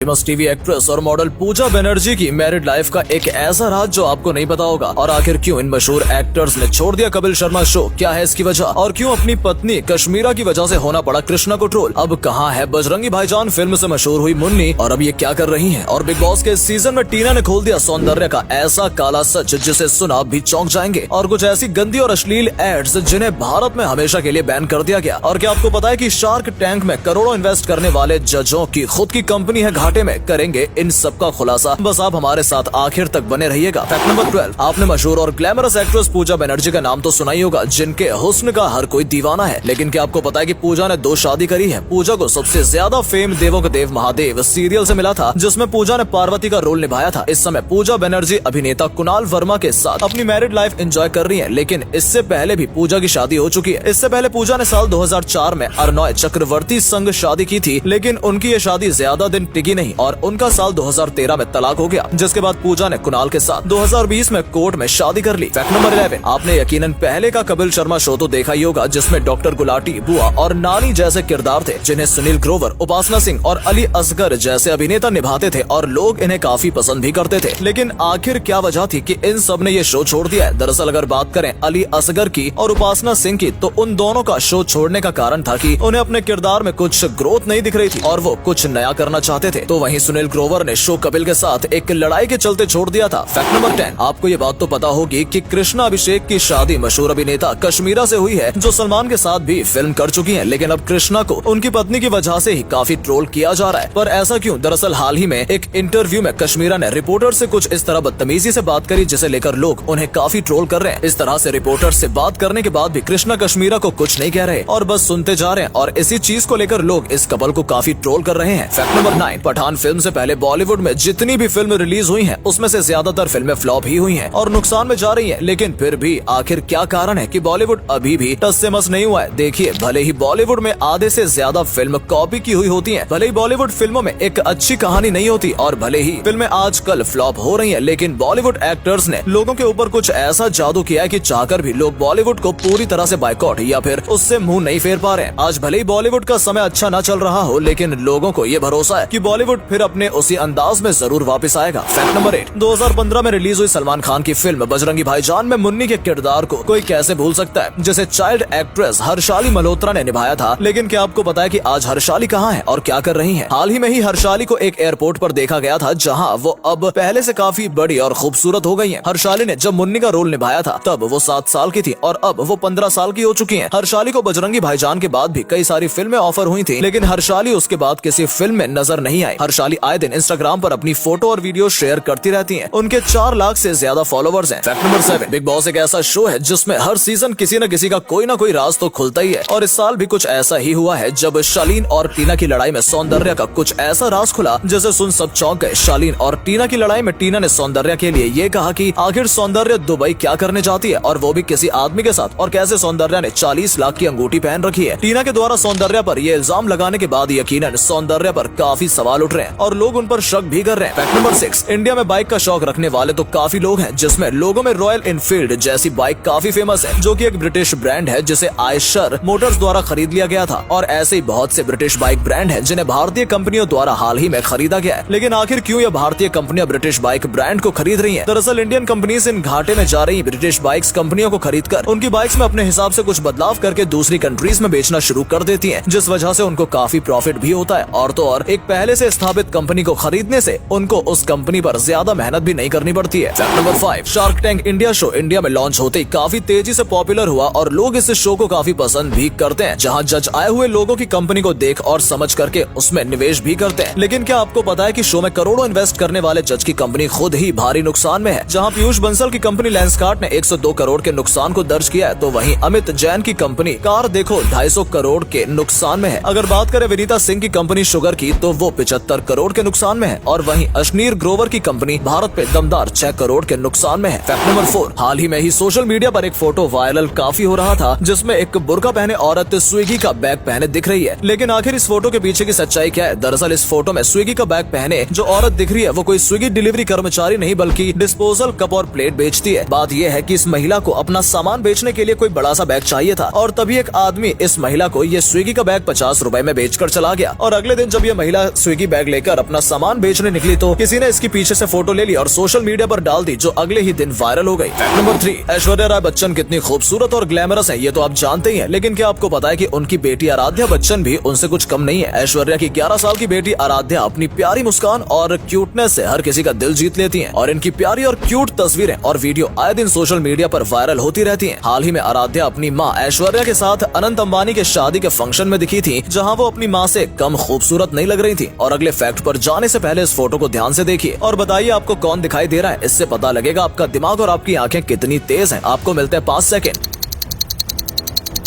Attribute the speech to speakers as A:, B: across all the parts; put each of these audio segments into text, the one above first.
A: Famous TV actress और model पूजा बनर्जी की married life का एक ऐसा राज जो आपको नहीं पता होगा। और आखिर क्यों इन मशहूर एक्टर्स ने छोड़ दिया कपिल शर्मा शो, क्या है इसकी वजह, और क्यों अपनी पत्नी कश्मीरा की वजह से होना पड़ा कृष्णा को ट्रोल। अब कहाँ है बजरंगी भाईजान फिल्म से मशहूर हुई मुन्नी, और अब ये क्या कर रही हैं। और बिग बॉस के सीजन में टीना ने खोल दिया सौंदर्य का ऐसा काला सच जिसे सुन आप भी चौंक जाएंगे। और कुछ ऐसी गंदी और अश्लील एड्स जिन्हें भारत में हमेशा के लिए बैन कर दिया गया। और क्या आपको पता है कि शार्क टैंक में करोड़ों इन्वेस्ट करने वाले जजों की खुद की कंपनी है घाटे में। करेंगे इन सब का खुलासा, बस आप हमारे साथ आखिर तक बने रहिएगा। फैक्ट नंबर 12, आपने मशहूर और ग्लैमरस एक्ट्रेस पूजा बनर्जी का नाम तो सुना ही होगा, जिनके हुस्न का हर कोई दीवाना है। लेकिन क्या आपको पता है कि पूजा ने 2 शादी करी है। पूजा को सबसे ज्यादा फेम देवों के देव महादेव सीरियल से मिला था, जिसमें पूजा ने पार्वती का रोल निभाया था। इस समय पूजा बनर्जी अभिनेता कुणाल वर्मा के साथ अपनी मैरिड लाइफ एंजॉय कर रही है। लेकिन इससे पहले भी पूजा की शादी हो चुकी है। इससे पहले पूजा ने साल 2004 में अर्नॉय चक्रवर्ती संग शादी की थी, लेकिन उनकी ये शादी ज्यादा दिन टिकी नहीं और उनका साल 2013 में तलाक हो गया। जिसके बाद पूजा ने कुणाल के साथ 2020 में कोर्ट में शादी कर ली। फैक्ट नंबर 11, आपने यकीनन पहले का कपिल शर्मा शो तो देखा ही होगा, जिसमें डॉक्टर गुलाटी, बुआ और नानी जैसे किरदार थे, जिन्हें सुनील ग्रोवर, उपासना सिंह और अली असगर जैसे अभिनेता निभाते थे और लोग इन्हें काफी पसंद भी करते थे। लेकिन आखिर क्या वजह थी कि इन सब ने ये शो छोड़ दिया है। दरअसल अगर बात करें अली असगर की और उपासना सिंह की, तो उन दोनों का शो छोड़ने का कारण था कि उन्हें अपने किरदार में कुछ ग्रोथ नहीं दिख रही थी और वो कुछ नया करना चाहते थे। तो वहीं सुनील ग्रोवर ने शो कपिल के साथ एक लड़ाई के चलते छोड़ दिया था। फैक्ट नंबर 10, आपको ये बात तो पता होगी कि कृष्णा अभिषेक की शादी मशहूर अभिनेता कश्मीरा से हुई है, जो सलमान के साथ भी फिल्म कर चुकी है। लेकिन अब कृष्णा को उनकी पत्नी की वजह से ही काफी ट्रोल किया जा रहा है। पर ऐसा क्यों? दरअसल हाल ही में एक इंटरव्यू में कश्मीरा ने रिपोर्टर से कुछ इस तरह बदतमीजी से बात करी, जिसे लेकर लोग उन्हें काफी ट्रोल कर रहे हैं। इस तरह से रिपोर्टर से बात करने के बाद भी कृष्णा कश्मीरा को कुछ नहीं कह रहे और बस सुनते जा रहे हैं। और इसी चीज को लेकर लोग इस कपल को काफी ट्रोल कर रहे हैं। फैक्ट नंबर 9, पठान फिल्म से पहले बॉलीवुड में जितनी भी फिल्म रिलीज हुई हैं, उसमें से ज्यादातर फिल्में फ्लॉप ही हुई हैं और नुकसान में जा रही हैं। लेकिन फिर भी आखिर क्या कारण है कि बॉलीवुड अभी भी टस से मस नहीं हुआ है? देखिए, भले ही बॉलीवुड में आधे से ज्यादा फिल्म कॉपी की हुई होती हैं, भले ही बॉलीवुड फिल्मों में एक अच्छी कहानी नहीं होती और भले ही फिल्में आजकल फ्लॉप हो रही हैं, लेकिन बॉलीवुड एक्टर्स ने लोगों के ऊपर कुछ ऐसा जादू किया है कि चाहकर भी लोग बॉलीवुड को पूरी तरह से बायकॉट या फिर उससे मुंह नहीं फेर पा रहे हैं। आज भले ही बॉलीवुड का समय अच्छा न चल रहा हो, लेकिन लोगों को ये भरोसा है कि बॉलीवुड फिर अपने उसी अंदाज में जरूर वापस आएगा। फैक्ट नंबर 8, 2015 में रिलीज हुई सलमान खान की फिल्म बजरंगी भाईजान में मुन्नी के किरदार को कोई कैसे भूल सकता है, जिसे चाइल्ड एक्ट्रेस हर्षाली मल्होत्रा ने निभाया था। लेकिन क्या आपको पता है कि आज हर्षाली कहाँ है और क्या कर रही है? हाल ही में ही हर्षाली को एक एयरपोर्ट पर देखा गया था, जहाँ वो अब पहले से काफी बड़ी और खूबसूरत हो गई है। हर्षाली ने जब मुन्नी का रोल निभाया था तब वो 7 साल की थी और अब वो 15 साल की हो चुकी है। हर्षाली को बजरंगी भाईजान के बाद भी कई सारी फिल्में ऑफर हुई थी, लेकिन हर्षाली उसके बाद किसी फिल्म में नजर नहीं आई। हर्षाली आए दिन इंस्टाग्राम पर अपनी फोटो और वीडियो शेयर करती रहती हैं। उनके 4 लाख से ज्यादा फॉलोवर्स हैं। फैक्ट नंबर 7, बिग बॉस एक ऐसा शो है जिसमें हर सीजन किसी न किसी का कोई ना कोई राज तो खुलता ही है। और इस साल भी कुछ ऐसा ही हुआ है, जब शालीन और टीना की लड़ाई में सौंदर्य का कुछ ऐसा राज खुला जिसे सुन सब चौंक गए। शालीन और टीना की लड़ाई में टीना ने सौंदर्य के लिए ये कहा कि आखिर सौंदर्य दुबई क्या करने जाती है और वो भी किसी आदमी के साथ, और कैसे सौंदर्य ने 40 लाख की अंगूठी पहन रखी है। टीना के द्वारा सौंदर्य पर ये इल्जाम लगाने के बाद यकीनन सौंदर्य पर काफी सवाल उठ रहे हैं और लोग उन पर शक भी कर रहे हैं। फैक्ट नंबर 6, इंडिया में बाइक का शौक रखने वाले तो काफी लोग हैं, जिसमें लोगों में रॉयल एनफील्ड जैसी बाइक काफी फेमस है, जो कि एक ब्रिटिश ब्रांड है जिसे आयशर मोटर्स द्वारा खरीद लिया गया था। और ऐसे ही बहुत से ब्रिटिश बाइक ब्रांड हैं जिन्हें भारतीय कंपनियों द्वारा हाल ही में खरीदा गया है। लेकिन आखिर क्यों ये भारतीय कंपनियां ब्रिटिश बाइक ब्रांड को खरीद रही हैं? दरअसल इंडियन कंपनीज इन घाटे में जा रही ब्रिटिश बाइक्स कंपनियों को खरीद कर उनकी बाइक्स में अपने हिसाब से कुछ बदलाव करके दूसरी कंट्रीज में बेचना शुरू कर देती हैं, जिस वजह से उनको काफी प्रॉफिट भी होता है। और तो और एक पहले से स्थापित कंपनी को खरीदने से उनको उस कंपनी पर ज्यादा मेहनत भी नहीं करनी पड़ती है। Fact number 5, shark tank India show India में लॉन्च होते ही काफी तेजी से पॉपुलर हुआ और लोग इस शो को काफी पसंद भी करते हैं, जहां जज आए हुए लोगों की कंपनी को देख और समझ करके उसमें निवेश भी करते हैं। लेकिन क्या आपको पता है कि शो में करोड़ों इन्वेस्ट करने वाले जज की कंपनी खुद ही भारी नुकसान में है? जहां पीयूष बंसल की कंपनी लेंसकार्ट ने 102 करोड़ के नुकसान को दर्ज किया है, तो वहीं अमित जैन की कंपनी कार देखो 250 करोड़ के नुकसान में है। अगर बात करें विनीता सिंह की कंपनी शुगर की, तो वो 75 करोड़ के नुकसान में है और वहीं अश्नीर ग्रोवर की कंपनी भारत पे दमदार 6 करोड़ के नुकसान में है। फैक्ट नंबर 4, हाल ही में ही सोशल मीडिया पर एक फोटो वायरल काफी हो रहा था, जिसमें एक बुर्का पहने औरत स्विगी का बैग पहने दिख रही है। लेकिन आखिर इस फोटो के पीछे की सच्चाई क्या है? दरअसल इस फोटो में स्विगी का बैग पहने जो औरत दिख रही है वो कोई स्विगी डिलीवरी कर्मचारी नहीं, बल्कि डिस्पोजल कप और प्लेट बेचती है। बात यह है कि इस महिला को अपना सामान बेचने के लिए कोई बड़ा सा बैग चाहिए था और तभी एक आदमी इस महिला को ये स्विगी का बैग 50 रुपए में बेचकर चला गया। और अगले दिन जब ये महिला स्विगी बैग लेकर अपना सामान बेचने निकली तो किसी ने इसकी पीछे से फोटो ले ली और सोशल मीडिया पर डाल दी, जो अगले ही दिन वायरल हो गई। फैक्ट नंबर 3, ऐश्वर्या राय बच्चन कितनी खूबसूरत और ग्लैमरस है ये तो आप जानते ही हैं, लेकिन क्या आपको पता है कि उनकी बेटी आराध्या बच्चन भी उनसे कुछ कम नहीं है। ऐश्वर्या की 11 साल की बेटी आराध्या अपनी प्यारी मुस्कान और क्यूटनेस से हर किसी का दिल जीत लेती है और इनकी प्यारी और क्यूट तस्वीरें और वीडियो आए दिन सोशल मीडिया पर वायरल होती रहती हैं। हाल ही में आराध्या अपनी मां ऐश्वर्या के साथ अनंत अंबानी के शादी के फंक्शन में दिखी थी, जहां वो अपनी मां से कम खूबसूरत नहीं लग रही थी। और अगले फैक्ट पर जाने से पहले इस फोटो को ध्यान से देखिए और बताइए आपको कौन दिखाई दे रहा है। इससे पता लगेगा आपका दिमाग और आपकी आंखें कितनी तेज हैं। आपको मिलते हैं 5 सेकंड।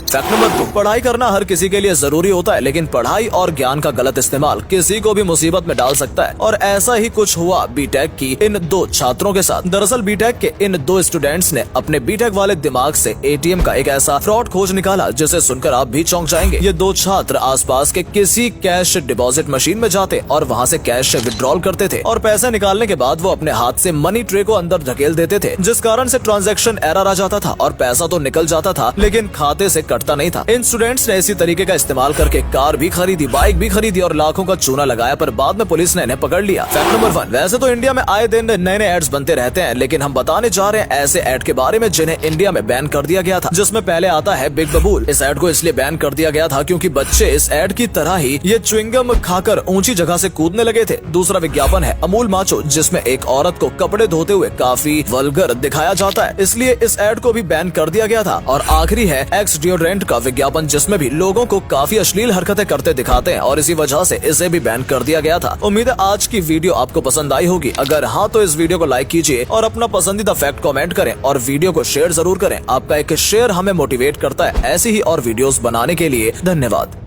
A: फैक्ट नंबर 2, पढ़ाई करना हर किसी के लिए जरूरी होता है, लेकिन पढ़ाई और ज्ञान का गलत इस्तेमाल किसी को भी मुसीबत में डाल सकता है। और ऐसा ही कुछ हुआ बीटेक की इन 2 छात्रों के साथ। दरअसल बीटेक के इन 2 स्टूडेंट्स ने अपने बीटेक वाले दिमाग से एटीएम का एक ऐसा फ्रॉड खोज निकाला जिसे सुनकर आप भी चौंक जाएंगे। ये 2 छात्र आसपास के किसी कैश डिपॉजिट मशीन में जाते और वहां से कैश विड्रॉल करते थे और पैसे निकालने के बाद वो अपने हाथ से मनी ट्रे को अंदर धकेल देते थे, जिस कारण से ट्रांजैक्शन एरर आ जाता था और पैसा तो निकल जाता था लेकिन खाते से कटता नहीं था। इन स्टूडेंट्स ने इसी तरीके का इस्तेमाल करके कार भी खरीदी, बाइक भी खरीदी और लाखों का चूना लगाया, पर बाद में पुलिस ने इन्हें पकड़ लिया। फैक्ट नंबर 1, वैसे तो इंडिया में आए दिन नए नए एड्स बनते रहते हैं, लेकिन हम बताने जा रहे हैं ऐसे एड के बारे में जिन्हें इंडिया में बैन कर दिया गया था, जिसमें पहले आता है बिग बबूल। इस एड को इसलिए बैन कर दिया गया था क्योंकि बच्चे इस एड की तरह ही ये च्युइंगम खाकर ऊंची जगह से कूदने लगे थे। दूसरा विज्ञापन है अमूल माचो, जिसमें एक औरत को कपड़े धोते हुए काफी वल्गर दिखाया जाता है, इसलिए इस एड को भी बैन कर दिया गया था। और आखिरी है एक्स डिओड्रेंट का विज्ञापन, जिसमें भी लोगों को काफी अश्लील हरकतें करते दिखाते हैं और इसी वजह से इसे भी बैन कर दिया गया था। उम्मीद है आज की वीडियो आपको पसंद आई होगी। अगर हाँ तो इस वीडियो को लाइक कीजिए और अपना पसंदीदा फैक्ट कमेंट करें और वीडियो को शेयर जरूर करें। आपका एक शेयर हमें मोटिवेट करता है ऐसी ही और वीडियोस बनाने के लिए। धन्यवाद।